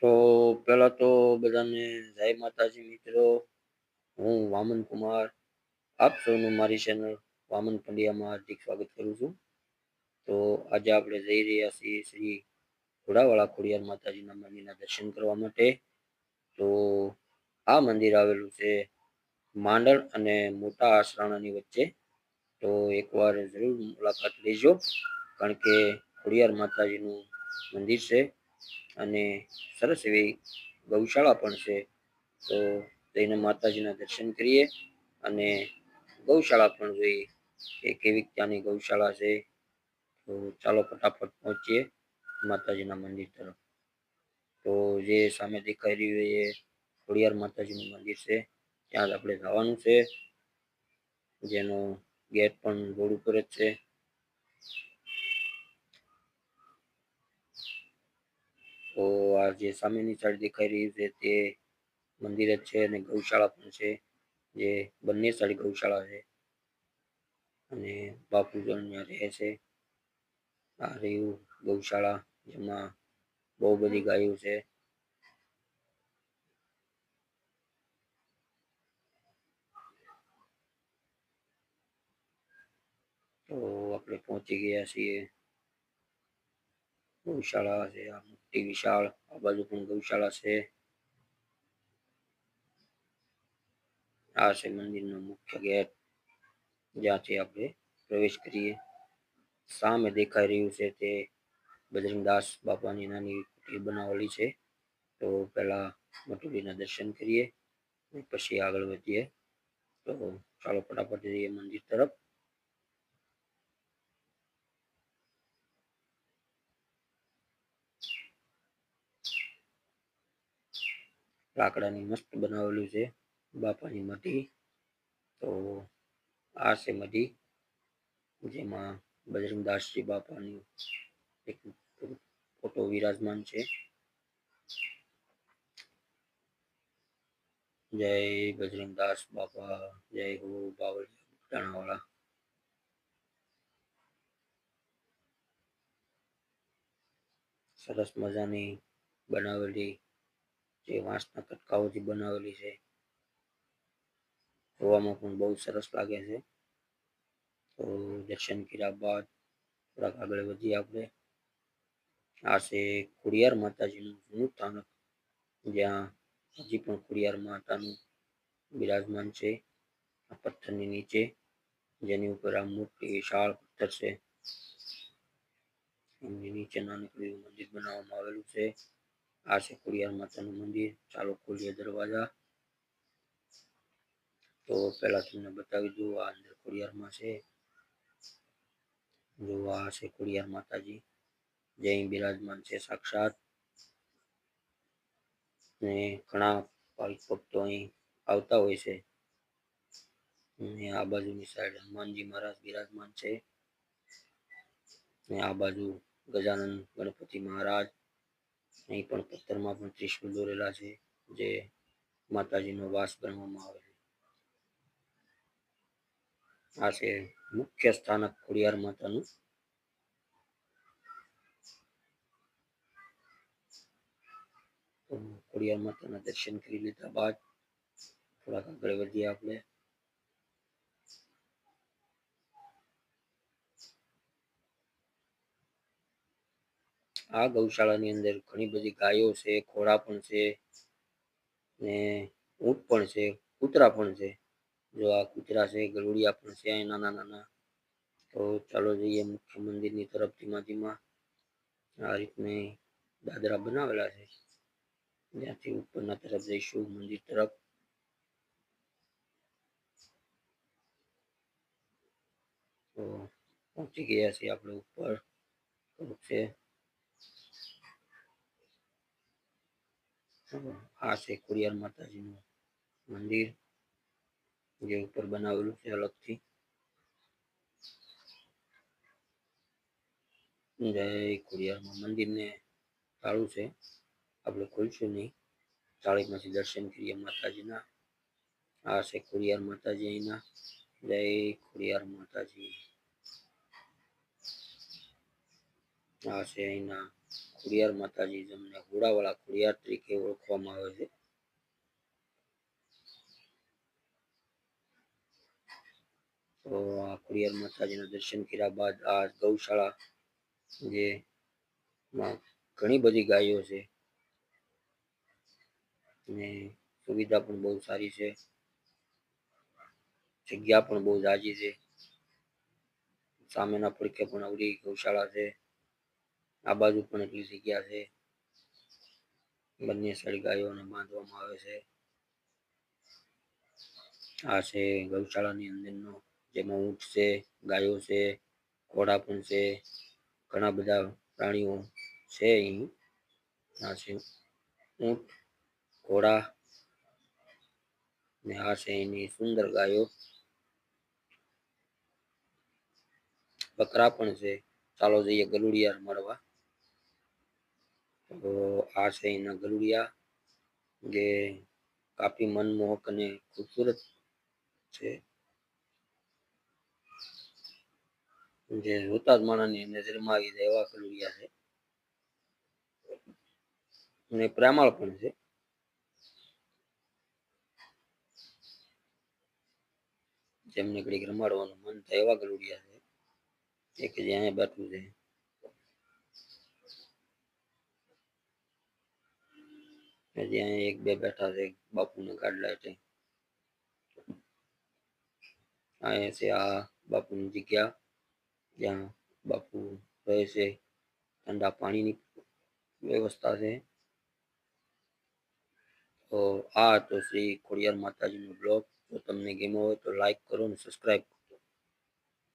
તો પહેલા તો બધાને જય માતાજી મિત્રો. હું વામન કુમાર, આપ સૌનું મારી ચેનલ વામન પંડ્યામાં હાર્દિક સ્વાગત કરું છું. તો આજે આપણે જઈ રહ્યા છીએ શ્રી ઘોડાવાળા ખોડિયાર માતાજીના મંદિરના દર્શન કરવા માટે. તો આ મંદિર આવેલું છે માંડળ અને મોટા આસરાણાની વચ્ચે. તો એકવાર જરૂર મુલાકાત લેજો, કારણ કે ખોડિયાર માતાજીનું મંદિર છે અને સરસ એવી ગૌશાળા પણ છે. તો જઈને માતાજીના દર્શન કરીએ અને ગૌશાળા પણ જોઈએ કે કેવી ત્યાંની ગૌશાળા છે. તો ચાલો ફટાફટ પહોંચીએ માતાજીના મંદિર તરફ. તો જે સામે દેખાઈ રહ્યું એ ખોડિયાર માતાજીનું મંદિર છે, ત્યાં જ આપણે જવાનું છે, જેનો ગેટ પણ રોડ ઉપર જ છે. તો આ જે સામેની સાઈડ દેખાઈ રહી છે તે મંદિર જ છે અને ગૌશાળા પણ છે, જે બંને સાઈડ ગૌશાળા છે અને બાપુજન ત્યાં રહે છે. આ રહ્યું ગૌશાળા, જેમાં બહુ બધી ગાયો છે. તો આપણે પહોંચી ગયા છીએ. ગૌશાળા છે આ મોટી વિશાળ, આ બાજુ પણ ગૌશાળા છે. આ છે મંદિરનો મુખ્ય ગેટ, જ્યાંથી આપણે પ્રવેશ કરીએ. સામે દેખાઈ રહ્યું છે તે બજરંગદાસ બાપાની નાની કુટીર બનાવેલી છે. તો પહેલા મટુડીના દર્શન કરીએ પછી આગળ વધીએ. તો ચાલો ફટાફટ જઈએ મંદિર તરફ. લાકડાની મસ્ત બનાવેલું છે બાપાની મઢી. તો આ છે મઢી, જેમાં બજરંગદાસજી બાપાની એક ફોટો વિરાજમાન છે. જય બજરંગદાસ બાપા, જય હો બાવળિયા વાળા. સરસ મજાની બનાવેલી, જે વાંસના કટકાઓથી બનાવેલી છે. જોવામાં પણ બહુ સરસ લાગે છે. તો દર્શન કર્યા બાદ થોડાક આગળ વધીએ આપણે. આ છે ખોડિયાર માતાજીનું જૂનું સ્થાનક, જ્યાં હજી પણ ખોડિયાર માતાનું બિરાજમાન છે આ પથ્થરની નીચે, જેની ઉપર આ મોટી વિશાળ પથ્થર છે. એમની નીચે નાનકડું એવું મંદિર બનાવવામાં આવેલું છે. આ છે ખોડિયાર માતાનું મંદિર. ચાલો ખોલીએ દરવાજા. તો પહેલા તમને બતાવી દઉં, આ અંદર ખોડિયારમાં છે. જો આ છે ખોડિયાર માતાજી, જે અહીં બિરાજમાન છે સાક્ષાત. ને ઘણા ભાવિક ભક્તો અહીં આવતા હોય છે. અને આ બાજુની સાઈડ હનુમાનજી મહારાજ બિરાજમાન છે. ને આ બાજુ ગજાનંદ ગણપતિ મહારાજ. અહીં પણ પથ્થરમાં પણ ત્રિશુલ દોરેલા છે, જે માતાજીનો વાસ ગણવામાં આવે છે. આ છે મુખ્ય સ્થાનક ખોડિયાર માતાનું. તો ખોડિયાર માતાના દર્શન કરી લીધા બાદ થોડાક આગળ વધીએ આપણે. આ ગૌશાળાની અંદર ઘણી બધી ગાયો છે, ઘોડા પણ છે ને ઊંટ પણ છે, કૂતરા પણ છે. જો આ કૂતરા છે, ગરુડિયા પણ છે અહીં નાના નાના. તો ચાલો જઈએ મુખ્ય મંદિરની તરફ ધીમા ધીમા. આ રીતની દાદરા બનાવેલા છે, જ્યાંથી ઉપરના તરફ જઈશું મંદિર તરફ. તો પહોંચી ગયા છીએ આપણે ઉપર. છે આ છે ખોડિયાર માતાજીનું મંદિર, જે ઉપર બનાવેલું છે અલગથી. જય ખોડિયારમાં. મંદિરને તાળું છે, આપણે ખોલશું નહીં. તાળીમાંથી દર્શન કરીએ માતાજીના. આ છે ખોડિયાર માતાજી અહીંના. જય ખોડિયાર માતાજી. આ છે અહીંના ખોડિયાર માતાજી, જેમને ઘોડાવાળા ખોડિયાર તરીકે ઓળખવામાં આવે છે. તો આ ખોડિયાર માતાજીના દર્શન કર્યા બાદ આ ગૌશાળા, જેમાં ઘણી બધી ગાયો છે અને સુવિધા પણ બહુ સારી છે, જગ્યા પણ બહુ જાજી છે. સામેના પડખે પણ આવડી ગૌશાળા છે, આ બાજુ પણ એટલી જગ્યા છે. બંને સાઈડ ગાયોને બાંધવામાં આવે છે. આ છે ગૌશાળાની અંદરનો, જેમાં ઊંટ છે, ગાયો છે, ઘોડા પણ છે, ઘણા બધા પ્રાણીઓ છે અહીં. આ છે ઊંટ, ઘોડા ને આ છે એની સુંદર ગાયો. બકરા પણ છે. ચાલો જઈએ ગલુડિયા મળવા. તો આ છે એના ગલુડિયા, જે કાફી મનમોહક અને ખૂબસૂરત છે, જે જોતા જ માણસની નજરમાં આવી જાય એવા ગલુડિયા છે અને પ્રેમાળ પણ છે. જેમને ઘડીક રમાડવાનું મન થાય એવા ગલુડિયા છે. એક જે અહીંયા બેઠું છે, હજી અહીંયા એક બે બેઠા છે બાપુને ગાડલા હેઠે. અહીંયા છે આ બાપુની જગ્યા, જ્યાં બાપુ રહે છે. ઠંડા પાણીની વ્યવસ્થા છે. તો આ તો શ્રી ખોડિયાર માતાજીનો બ્લોગ. જો તમને ગમ્યો હોય તો લાઈક કરો અને સબસ્ક્રાઈબ કરો.